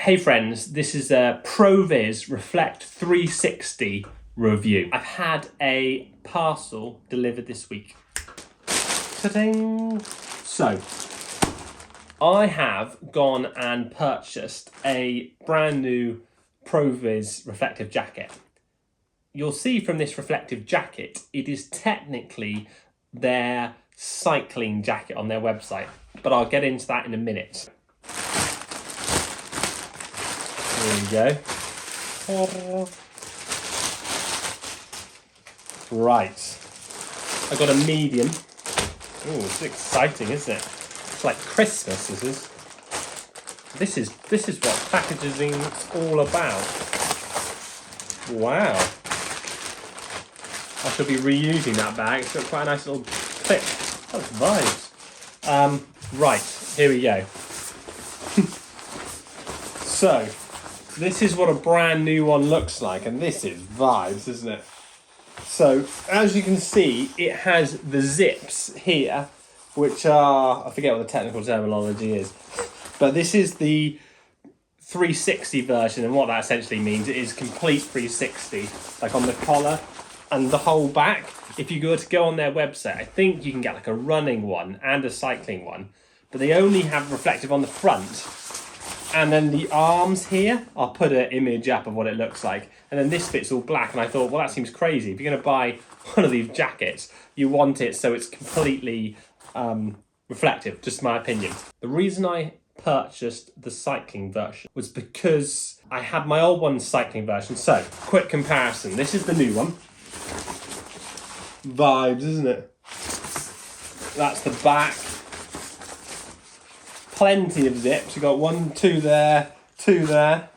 Hey friends, this is a ProViz Reflect 360 review. I've had a parcel delivered this week. Ta-ding! So, I have gone and purchased a brand new ProViz reflective jacket. You'll see from this reflective jacket, it is technically their cycling jacket on their website, but I'll get into that in a minute. There we go. Right. I got a medium. Oh, it's exciting, isn't it? It's like Christmas, this is. This is what packaging's all about. Wow. I should be reusing that bag. It's got quite a nice little clip. That's vibes. Right, here we go. So, this is what a brand new one looks like, and this is vibes, isn't it? So, as you can see, it has the zips here, which are, I forget what the technical terminology is, but this is the 360 version, and what that essentially means, it is complete 360, like on the collar and the whole back. If you were to go on their website, I think you can get like a running one and a cycling one, but they only have reflective on the front. And then the arms here, I'll put an image up of what it looks like. And then this bit's all black, and I thought, well, that seems crazy. If you're going to buy one of these jackets, you want it so it's completely reflective, just my opinion. The reason I purchased the cycling version was because I had my old one cycling version. So, quick comparison. This is the new one. Vibes, isn't it? That's the back. Plenty of zips. You've got 1, 2 there, 2 there.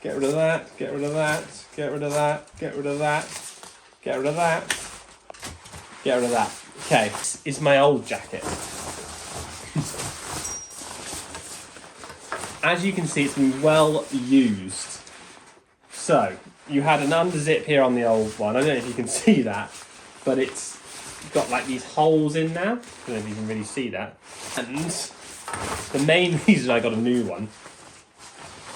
Get rid of that, get rid of that, get rid of that, get rid of that, get rid of that, get rid of that. Okay, this is my old jacket. As you can see, it's been well used. So, you had an under zip here on the old one. I don't know if you can see that, but it's got like these holes in now. I don't know if you can really see that. And the main reason I got a new one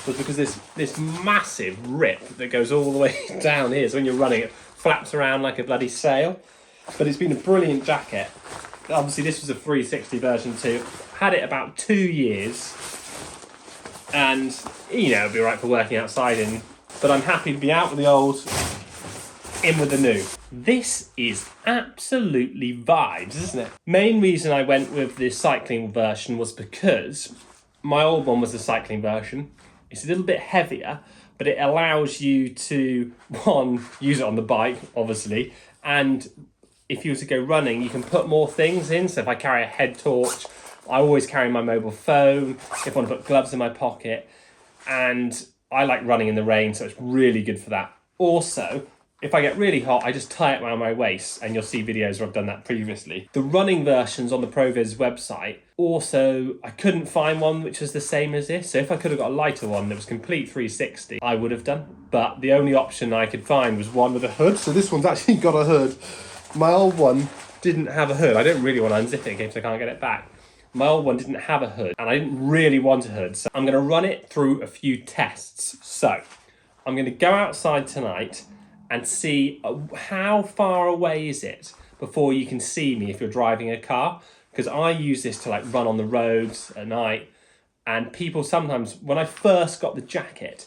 was because this massive rip that goes all the way down here, so when you're running it flaps around like a bloody sail. But it's been a brilliant jacket. Obviously this was a 360 version too. Had it about 2 years, and you know, it'd be right for working outside in, but I'm happy to be out with the old, in with the new. This is absolutely vibes, isn't it? Main reason I went with the cycling version was because my old one was the cycling version. It's a little bit heavier, but it allows you to, one, use it on the bike, obviously, and if you were to go running, you can put more things in. So if I carry a head torch, I always carry my mobile phone, if I want to put gloves in my pocket, and I like running in the rain, so it's really good for that. Also, if I get really hot, I just tie it around my waist, and you'll see videos where I've done that previously. The running versions on the ProViz website, also, I couldn't find one which was the same as this. So if I could have got a lighter one that was complete 360, I would have done. But the only option I could find was one with a hood. So this one's actually got a hood. My old one didn't have a hood. I don't really want to unzip it in case I can't get it back. My old one didn't have a hood, and I didn't really want a hood. So I'm going to run it through a few tests. So I'm going to go outside tonight and see how far away is it before you can see me if you're driving a car, because I use this to like run on the roads at night, and people sometimes, when I first got the jacket,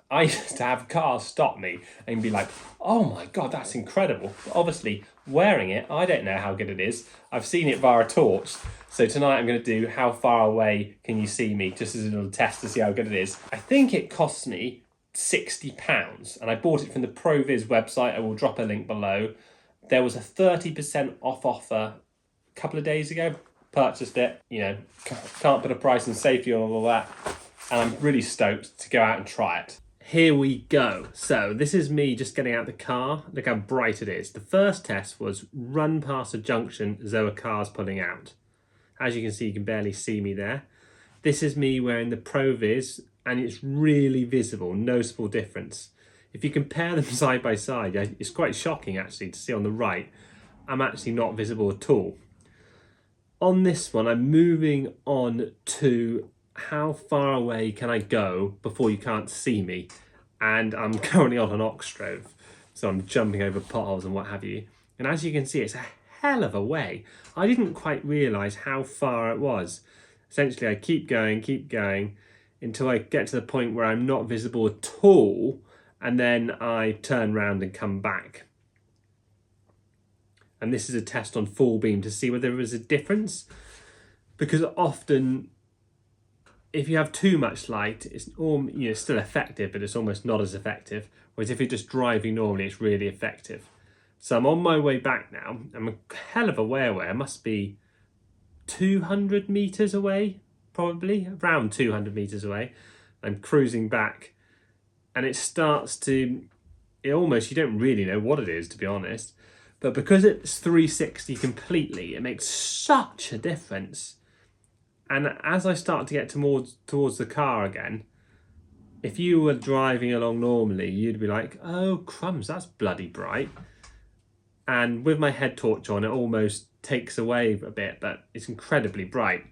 I used to have cars stop me and be like, oh my god, that's incredible. But obviously wearing it, I don't know how good it is. I've seen it via a torch, so tonight I'm going to do how far away can you see me, just as a little test to see how good it is. I think it cost me £60, and I bought it from the ProViz website. I will drop a link below. There was a 30% off offer a couple of days ago. Purchased it, you know, can't put a price on safety on all that, and I'm really stoked to go out and try it. Here we go. So this is me just getting out the car. Look how bright it is. The first test was run past a junction as though a car's pulling out. As you can see, you can barely see me there. This is me wearing the ProViz, and it's really visible, noticeable difference. If you compare them side by side, it's quite shocking actually to see on the right, I'm actually not visible at all. On this one, I'm moving on to how far away can I go before you can't see me? And I'm currently on an ox drove, so I'm jumping over potholes and what have you. And as you can see, it's a hell of a way. I didn't quite realise how far it was. Essentially, I keep going until I get to the point where I'm not visible at all, and then I turn around and come back. And this is a test on full beam to see whether there is a difference, because often if you have too much light, it's all, still effective, but it's almost not as effective. Whereas if you're just driving normally, it's really effective. So I'm on my way back now. I'm a hell of a way away. I must be 200 meters away, probably around 200 meters away. I'm cruising back, and it starts to, you don't really know what it is, to be honest. But because it's 360 completely, it makes such a difference. And as I start to get towards the car again, if you were driving along normally, you'd be like, oh crumbs, that's bloody bright. And with my head torch on, it almost takes away a bit, but it's incredibly bright.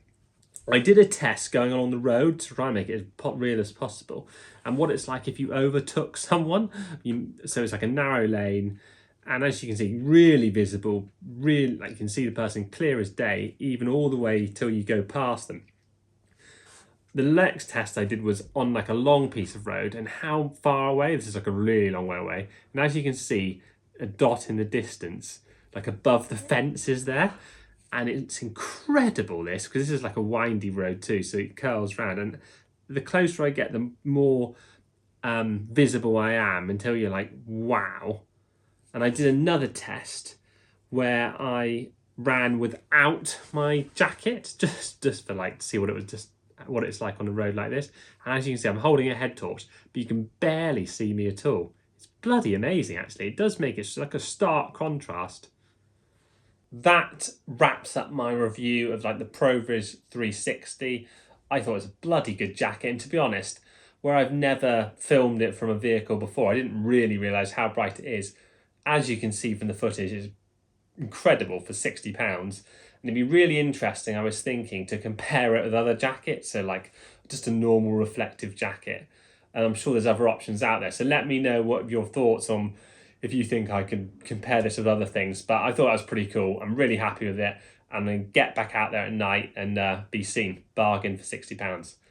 I did a test going along the road to try and make it as real as possible. And what it's like if you overtook someone, so it's like a narrow lane, and as you can see, really visible, really, like you can see the person clear as day, even all the way till you go past them. The next test I did was on like a long piece of road, and how far away, this is like a really long way away. And as you can see, a dot in the distance, like above the fence is there. And it's incredible this, because this is like a windy road too, so it curls round. And the closer I get, the more visible I am, until you're like, wow. And I did another test where I ran without my jacket, just for like to see what it's like on the road like this. And as you can see, I'm holding a head torch, but you can barely see me at all. It's bloody amazing, actually. It does make it like a stark contrast. That wraps up my review of like the ProViz 360. I thought it was a bloody good jacket, and to be honest, where I've never filmed it from a vehicle before, I didn't really realise how bright it is. As you can see from the footage, it's incredible for £60. And it'd be really interesting, I was thinking, to compare it with other jackets, so like just a normal reflective jacket. And I'm sure there's other options out there. So let me know what your thoughts on, if you think I can compare this with other things. But I thought that was pretty cool. I'm really happy with it. And then get back out there at night and be seen. Bargain for £60.